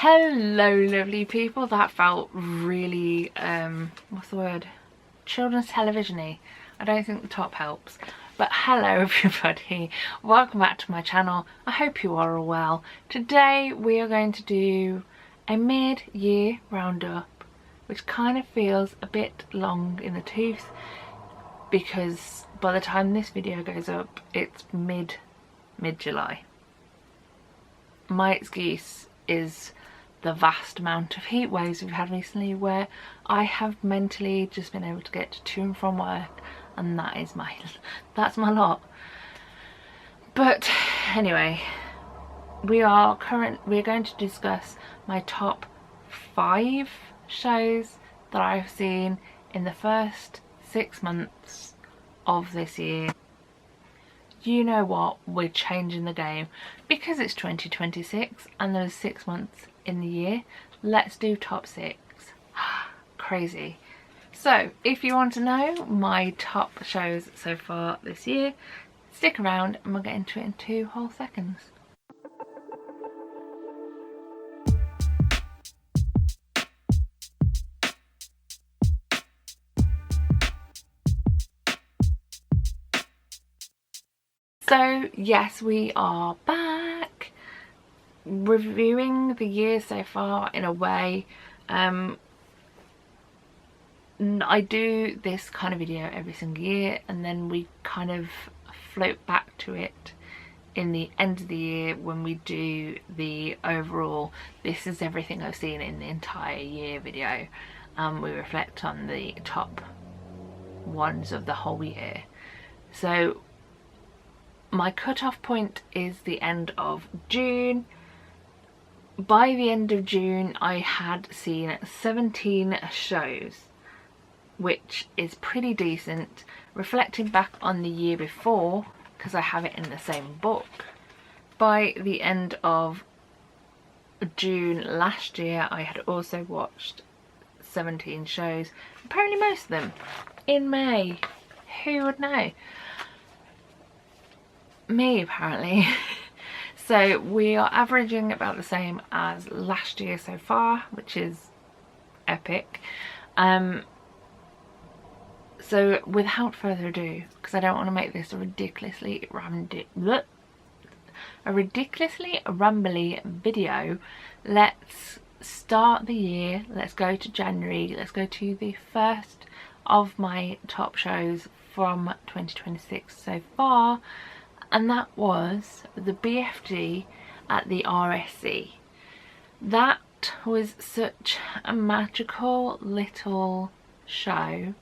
Hello lovely people. That felt really what's the word, children's television-y. I don't think the top helps, but hello everybody, welcome back to my channel. I hope you are all well. Today we are going to do a mid-year roundup, which kind of feels a bit long in the tooth because by the time this video goes up it's mid-July. My excuse is the vast amount of heat waves we've had recently where I have mentally just been able to get to and from work, and that's my lot. But anyway, we're going to discuss my top 5 shows that I've seen in the first 6 months of this year. You know what, we're changing the game because it's 2026 and there's 6 months in the year. Let's do top 6. Crazy. So if you want to know my top shows so far this year, stick around and we'll get into it in 2 whole seconds. So yes, we are back reviewing the year so far in a way. I do this kind of video every single year and then we kind of float back to it in the end of the year when we do the overall this is everything I've seen in the entire year video. We reflect on the top ones of the whole year. So my cut-off point is the end of June. By the end of June I had seen 17 shows, which is pretty decent. Reflecting back on the year before, because I have it in the same book, by the end of June last year I had also watched 17 shows, apparently most of them in May. Who would know? Me apparently. So we are averaging about the same as last year so far, which is epic. So without further ado, because I don't want to make this a ridiculously rambly video, let's start the year. Let's go to January. Let's go to the first of my top shows from 2026 so far, and that was the BFG at the RSC. That was such a magical little show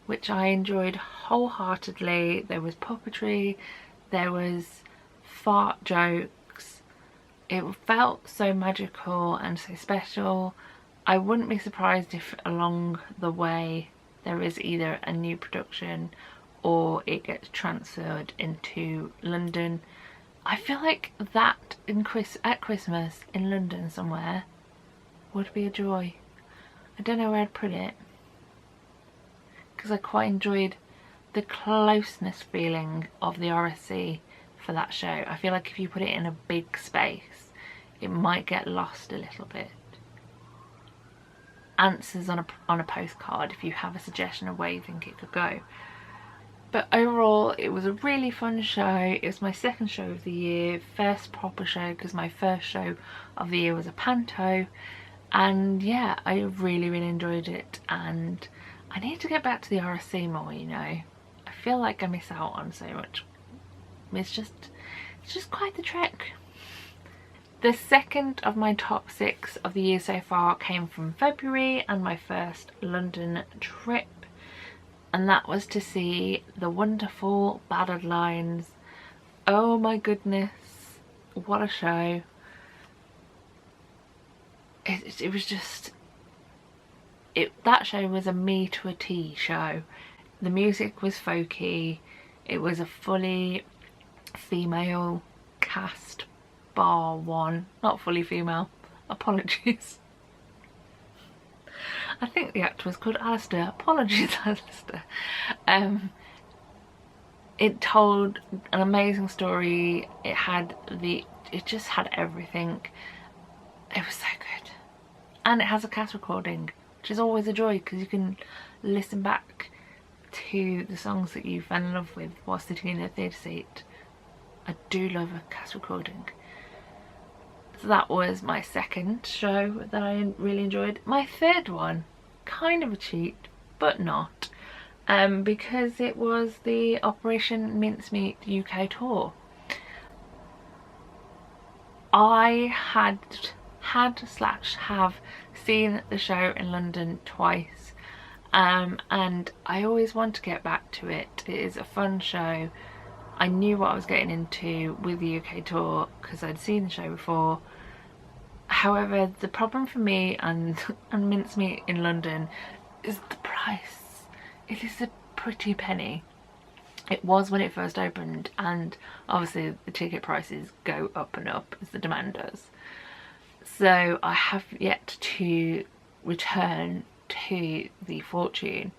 which I enjoyed wholeheartedly. There was puppetry, there was fart jokes, it felt so magical and so special. I wouldn't be surprised if along the way there is either a new production or it gets transferred into London. I feel like that at Christmas in London somewhere would be a joy. I don't know where I'd put it, because I quite enjoyed the closeness feeling of the RSC for that show. I feel like if you put it in a big space it might get lost a little bit. Answers on a postcard if you have a suggestion of where you think it could go. But overall it was a really fun show. It was my second show of the year, first proper show, because my first show of the year was a panto, and yeah, I really enjoyed it, and I need to get back to the RSC more, you know. I feel like I miss out on so much. It's just quite the trek. The second of my top 6 of the year so far came from February and my first London trip, and that was to see the wonderful Ballad Lines. Oh my goodness, what a show. It was just, that show was a me to a T show. The music was folky, it was a fully female cast bar one, not fully female, apologies. I think the actor was called Alistair. Apologies, Alistair. It told an amazing story. It just had everything. It was so good. and it has a cast recording, which is always a joy because you can listen back to the songs that you fell in love with while sitting in a theatre seat. I do love a cast recording. So that was my second show that I really enjoyed. My third one, kind of a cheat, but not, because it was the Operation Mincemeat UK tour. I have seen the show in London twice, and I always want to get back to it. It is a fun show. I knew what I was getting into with the UK tour because I'd seen the show before. However, the problem for me and Mincemeat in London is the price. It is a pretty penny. It was when it first opened, and obviously the ticket prices go up and up as the demand does. So I have yet to return to the fortune,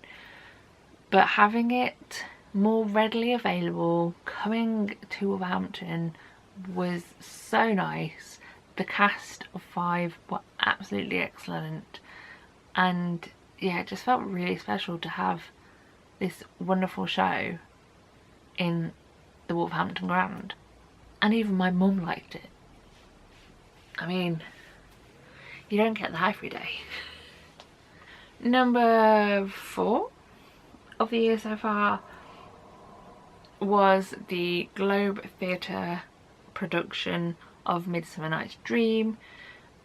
but having it more readily available coming to Wolverhampton was so nice. The cast of 5 were absolutely excellent, and yeah, it just felt really special to have this wonderful show in the Wolverhampton Grand. And even my mum liked it. I mean, you don't get that every day. Number 4 of the year so far was the Globe Theatre production of Midsummer Night's Dream.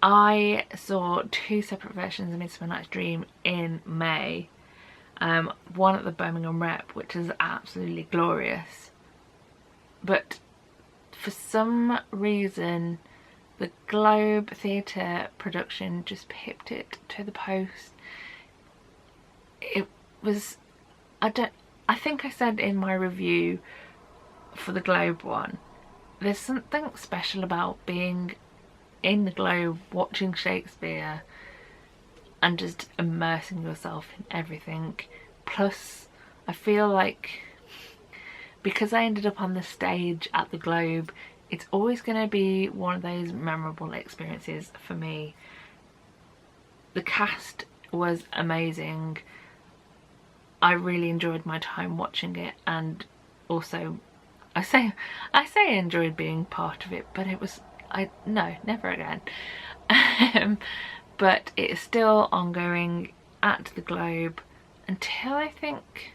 I saw 2 separate versions of Midsummer Night's Dream in May. One at the Birmingham Rep, which is absolutely glorious, but for some reason the Globe Theatre production just pipped it to the post. It was, I think I said in my review for the Globe one, there's something special about being in the Globe watching Shakespeare and just immersing yourself in everything. Plus, I feel like because I ended up on the stage at the Globe, it's always going to be one of those memorable experiences for me. The cast was amazing. I really enjoyed my time watching it, and also I say I enjoyed being part of it, but it was, no, never again. But it is still ongoing at the Globe until I think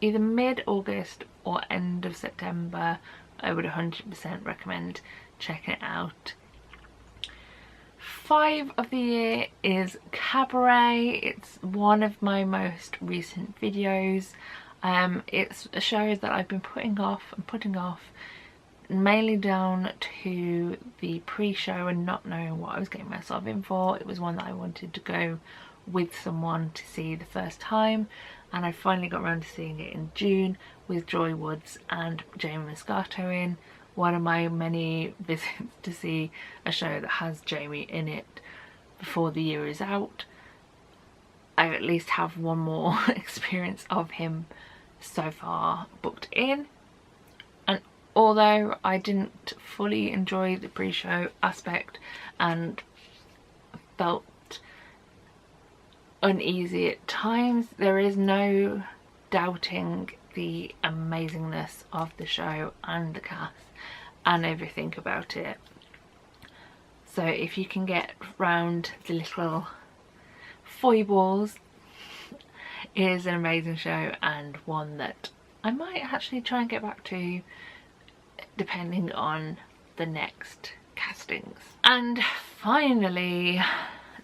either mid-August or end of September. I would 100% recommend checking it out. 5 of the year is Cabaret. It's one of my most recent videos. It's a show that I've been putting off mainly down to the pre-show and not knowing what I was getting myself in for. It was one that I wanted to go with someone to see the first time, and I finally got around to seeing it in June with Joy Woods and Jamie Moscato in. One of my many visits to see a show that has Jamie in it before the year is out. I at least have one more experience of him so far booked in, and although I didn't fully enjoy the pre-show aspect and felt uneasy at times, there is no doubting the amazingness of the show and the cast and everything about it. So if you can get round the little foibles, it is an amazing show, and one that I might actually try and get back to depending on the next castings. And finally,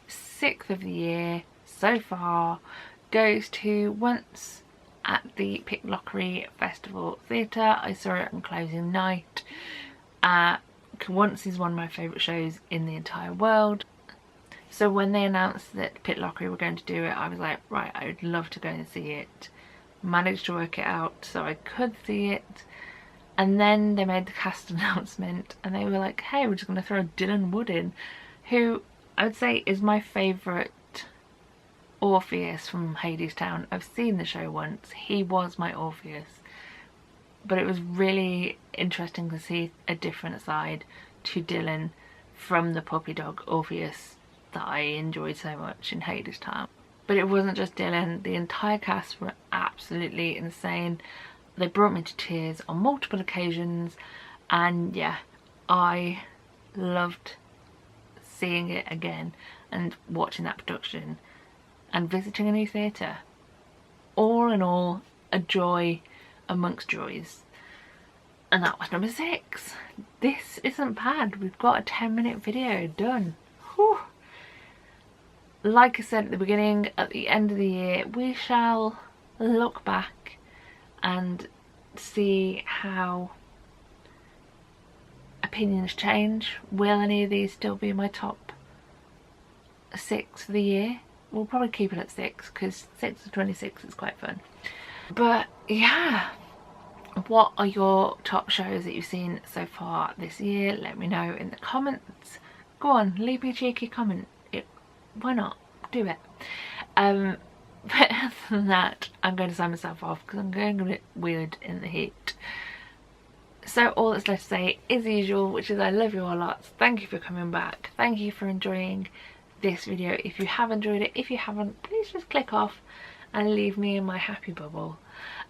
6th of the year so far goes to Once at the Pitlochry Festival Theatre. I saw it on closing night. Once is one of my favourite shows in the entire world. So when they announced that Pitlochry were going to do it, I was like, right, I would love to go and see it. Managed to work it out so I could see it. And then they made the cast announcement and they were like, hey, we're just going to throw Dylan Wood in, who I would say is my favourite Orpheus from Hadestown. I've seen the show once. He was my Orpheus. But it was really interesting to see a different side to Dylan from the puppy dog Orpheus that I enjoyed so much in Hadestown. But it wasn't just Dylan, the entire cast were absolutely insane. They brought me to tears on multiple occasions, and yeah, I loved seeing it again and watching that production and visiting a new theatre. All in all, a joy amongst joys. And that was number 6. This isn't bad. We've got a 10-minute video done. Whew. Like I said at the beginning, at the end of the year, we shall look back and see how opinions change. Will any of these still be my top 6 for the year? We'll probably keep it at 6 because 6 to 26 is quite fun. But yeah, what are your top shows that you've seen so far this year? Let me know in the comments. Go on, leave me a cheeky comment. Why not? Do it. But other than that, I'm going to sign myself off because I'm going a bit weird in the heat. So all that's left to say is the usual, which is I love you all lots. Thank you for coming back. Thank you for enjoying this video. If you have enjoyed it, if you haven't, please just click off and leave me in my happy bubble.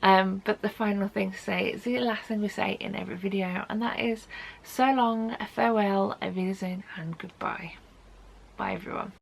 But the final thing to say is the last thing we say in every video, and that is so long, farewell, auf Wiedersehen, and goodbye. Bye everyone.